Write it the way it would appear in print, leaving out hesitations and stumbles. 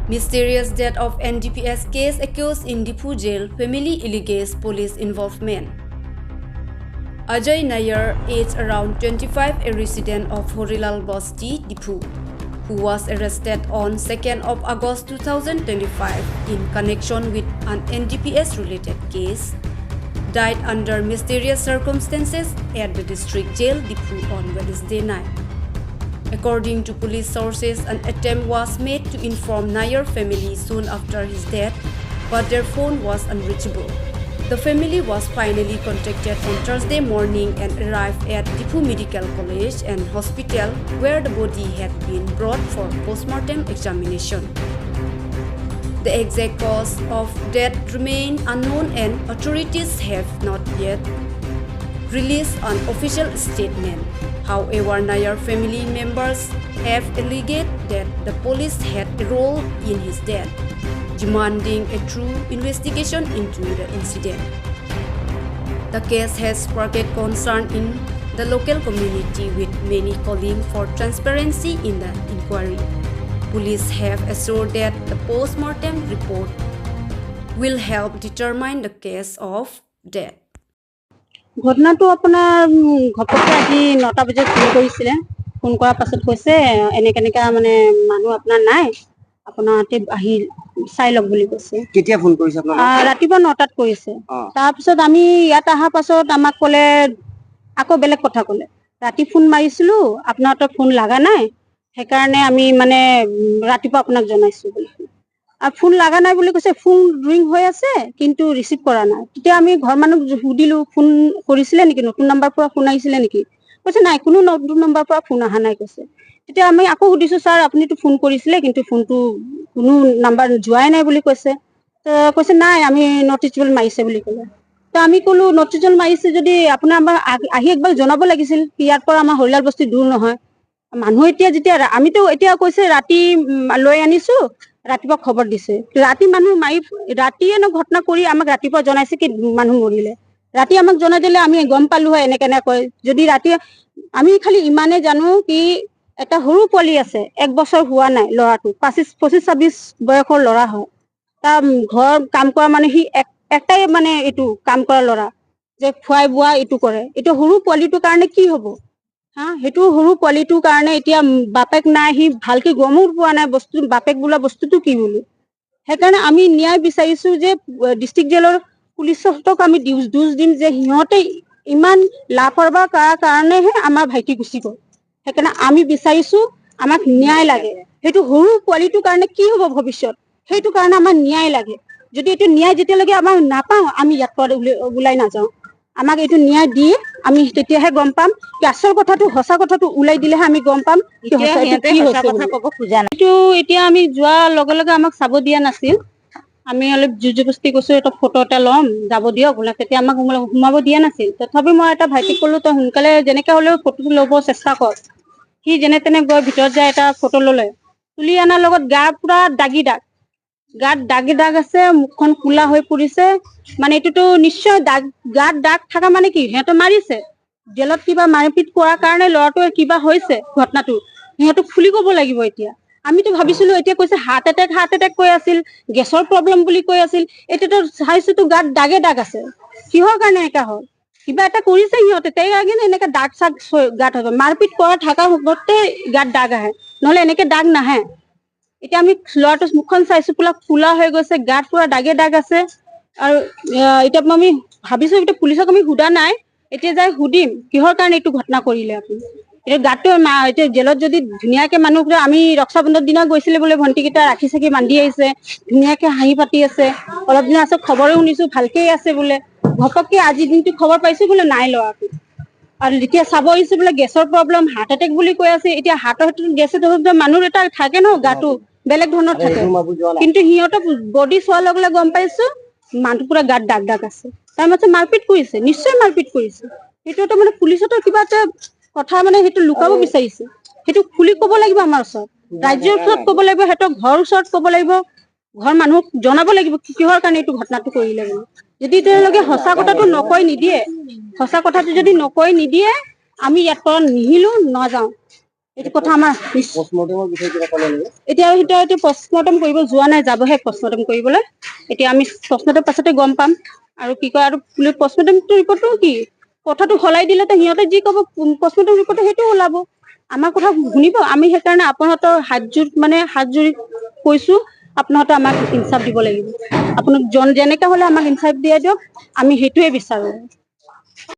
Mysterious death of NDPS case accused in Dipu jail, family alleges police involvement. Ajay Nair, aged around 25, a resident of Horilal Basti, Dipu, who was arrested on 2nd of August 2025 in connection with an NDPS-related case, died under mysterious circumstances at the district jail, Dipu, on Wednesday night. According to police sources, an attempt was made to inform Nair family soon after his death, but their phone was unreachable. The family was finally contacted on Thursday morning and arrived at Dipu Medical College and Hospital, where the body had been brought for post-mortem examination. The exact cause of death remains unknown and authorities have not yet released an official statement. However, Nair family members have alleged that the police had a role in his death, demanding a true investigation into the incident. The case has sparked concern in the local community, with many calling for transparency in the inquiry. Police have assured that the post-mortem report will help determine the cause of death. ঘটনাটো আপোনাৰ ঘপককৈ আজি 9টা বজাত phone কৰিছিলে। Phone কৰাৰ পাছত কৈছে এনেকা মানে মানুহ আপোনাৰ নাই, আপোনাতে আহি চাই লওক বুলি কৈছে। কেতিয়া ফোন কৰিছে আপোনাক? ৰাতিপুৱা 9টাত কৰিছে। তাৰপিছত আমি ইয়াত অহাৰ পাছত আমাক ক'লে আকৌ বেলেগ কথা ক'লে, ৰাতি ফোন মাৰিছিলোঁ আপোনাৰ ফোন লগা নাই, সেইকাৰণে আমি মানে ৰাতিপুৱা আপোনাক জনাইছোঁ বুলি। ফোন লগা নাই বুলি কৈছে, ফোন ৰিং হৈ আছে কিন্তু ৰিচিভ কৰা নাই। তেতিয়া আমি ঘৰ মানুহ সুধিলোঁ ফোন কৰিছিলে নেকি, নতুন নাম্বাৰ পৰা ফোন আহিছিলে নেকি? কৈছে নাই, কোনো নতুন নাম্বাৰ পৰা ফোন অহা নাই কৈছে। তেতিয়া আমি আকৌ সুধিছোঁ ছাৰ আপুনিতো ফোন কৰিছিলে কিন্তু ফোনটো কোনো নাম্বাৰ যোৱাই নাই বুলি কৈছে। কৈছে নাই আমি নট ৰিচেবল মাৰিছে বুলি ক'লে। তো আমি ক'লোঁ নট ৰিচেবল মাৰিছে যদি আপোনাৰ আমাৰ আহি একবাৰ জনাব লাগিছিল, ইয়াৰ পৰা আমাৰ হৰিলাল বস্তি দূৰ নহয়। মানুহ এতিয়া যেতিয়া আমিতো এতিয়া কৈছে ৰাতি লৈ আনিছোঁ, ৰাতিপুৱা খবৰ দিছে। ৰাতি মানুহ মাৰি ৰাতিয়ে ঘটনা কৰি আমাক ৰাতিপুৱা জনাইছে কি মানুহ মৰিলে। ৰাতি আমাক জনাই দিলে আমি গম পালো হয় এনেকে কয়। যদি ৰাতি আমি খালি ইমানে জানো কি এটা সৰু পোৱালি আছে, 1 বছৰ হোৱা নাই ল'ৰাটো, 25-26 বয়সৰ ল'ৰা হয়। তাৰ ঘৰ কাম কৰা মানে সি এটাই মানে এইটো কাম কৰা ল'ৰা, যে খুৱাই বোৱা এইটো কৰে। এইটো সৰু পোৱালিটোৰ কাৰণে কি হ'ব সেইটো সৰু পোৱালিটোৰ কাৰণে এতিয়া বাপেক নাই, সি ভালকে গমো পোৱা নাই বস্তু বাপেক বোলা বস্তুটো কি বুলি। সেইকাৰণে আমি ন্যায় বিচাৰিছো যে ডিষ্ট্ৰিক্ট জেলৰ পুলিচক আমি দোষ দিম যে সিহঁতে ইমান লাপৰৱাহ কৰাৰ কাৰণেহে আমাৰ ভাইটি গুচি গ'ল। সেইকাৰণে আমি বিচাৰিছো আমাক ন্যায় লাগে। সেইটো সৰু পোৱালিটোৰ কাৰণে কি হ'ব ভৱিষ্যত, সেইটো কাৰণে আমাৰ ন্যায় লাগে। যদি এইটো ন্যায় যেতিয়ালৈকে আমাক নাপাওঁ আমি ইয়াৰ পৰা ওলাই নাযাওঁ। আমাক এইটো ন্যায় দি আমি তেতিয়াহে গম পাম কি আচল কথাটো সঁচা কথাটো ওলাই দিলেহে আমি গম পাম এইটো এতিয়া আমি যোৱাৰ লগে লগে আমাক চাব দিয়া নাছিল। আমি অলপ জোৰজবস্তি কৈছো এটা ফটো এটা ল'ম যাব দিয়ক বোলে, তেতিয়া আমাক সোমাব দিয়া নাছিল। তথাপি মই এটা ভাইটিক ক'লো তই সোনকালে যেনেকে হ'লেও ফটোটো ল'ব চেষ্টা কৰ। সি যেনে তেনে গৈ ভিতৰত যায় এটা ফটো ল'লে। তুলি অনাৰ লগত গা পুৰা দাগি দাগ, গাত দাগি দাগ আছে, মুখখন কোলা হৈ পৰিছে। মানে এইটোতো নিশ্চয় গাত দাগ থকা মানে কি সিহঁতে মাৰিছে, জেলত কিবা মাৰপিট কৰাৰ কাৰণে ল'ৰাটোৰ কিবা হৈছে ঘটনাটো, সিহঁতক খুলি ক'ব লাগিব। এতিয়া আমিতো ভাবিছিলো এতিয়া কৈছে হাৰ্ট এটেক কৈ আছিল, গেছৰ প্ৰব্লেম বুলি কৈ আছিল। এতিয়াতো চাইছোতো গাত দাগে দাগ আছে। কিহৰ কাৰণে এনেকা হ'ল, কিবা এটা কৰিছে সিহঁতে, তাই এনেকে দাগ চাগ গাত হ'ব। মাৰপিট কৰা থকা গোটেই গাত দাগ আহে, নহলে এনেকে দাগ নাহে। এতিয়া আমি ল'ৰাটোৰ মুখখন চাইছো পুৰা ফুলা হৈ গৈছে, গাত পুৰা দাগে দাগ আছে। আৰু এতিয়া আমি ভাবিছো এতিয়া পুলিচক আমি সোধা নাই, এতিয়া যাই সুধিম কিহৰ কাৰণে এইটো ঘটনা কৰিলে আপুনি। এতিয়া গাতটো এতিয়া জেলত যদি ধুনীয়াকে মানুহ আমি ৰক্ষা বন্ধনৰ দিনা গৈছিলে বোলে, ভণ্টিকেইটা ৰাখি চাখি বান্ধি আহিছে, ধুনীয়াকে হাঁহি পাতি আছে। অলপ দিনৰ পাছত খবৰো শুনিছো ভালকেই আছে বোলে। ঘপককে আজিৰ দিনটো খবৰ পাইছো বোলে নাই ল'ৰাটো। আৰু যেতিয়া চাব আহিছো বোলে গেছৰ প্ৰব্লেম, হাৰ্ট এটেক বুলি কৈ আছে। এতিয়া হাৰ্টৰ গেছত মানুহ এটা থাকে ন গাটো বেলেগ ধৰণৰ থাকে, কিন্তু সিহঁতক বডি চোৱাৰ লগে লগে গম পাইছো মানুহ পুৰা গাত দাগ দাগ আছে। তাৰ মাজত মাৰপিট কৰিছে, নিশ্চয় মাৰপিট কৰিছে। সেইটো এটা মানে পুলিচতো কিবা এটা কথা মানে সেইটো লুকাব বিচাৰিছে, সেইটো খুলি ক'ব লাগিব আমাৰ ওচৰত, ৰাজ্যৰ ওচৰত ক'ব লাগিব, সিহঁতৰ ঘৰৰ ওচৰত ক'ব লাগিব, ঘৰৰ মানুহক জনাব লাগিব কিহৰ কাৰণে এইটো ঘটনাটো কৰিলে বুলি। যদি তেওঁলোকে সঁচা কথাটো নকৈ নিদিয়ে, সঁচা কথাটো যদি নকৈ নিদিয়ে আমি ইয়াৰ পৰা নিহিলো নাযাওঁ। এইটো কথা আমাৰ পোষ্টমৰ্টেমৰ বিষয়ে কিবা ক'লে নেকি? এতিয়া পষ্টমৰ্টম কৰিব যোৱা নাই, যাবহে পষ্টমৰ্টম কৰিবলৈ। এতিয়া আমি পষ্টমৰ্টম পাছতে গম পাম আৰু কি কয়। আৰু পষ্টমৰ্টম ৰিপৰ্টটো কি কথাটো সলাই দিলে সিহঁতে যি ক'ব পষ্টমৰ্টম ৰিপৰ্টে সেইটো ওলাব, আমাৰ কথা শুনিব। আমি সেইকাৰণে আপোনাহঁতৰ হাত জুৰি কৈছো, আপোনাহঁতে আমাক ইনচাফ দিব লাগিব। আপোনাক যেনেকে হ'লে আমাক ইনচাফ দিয়াই দিয়ক, আমি সেইটোৱে বিচাৰো।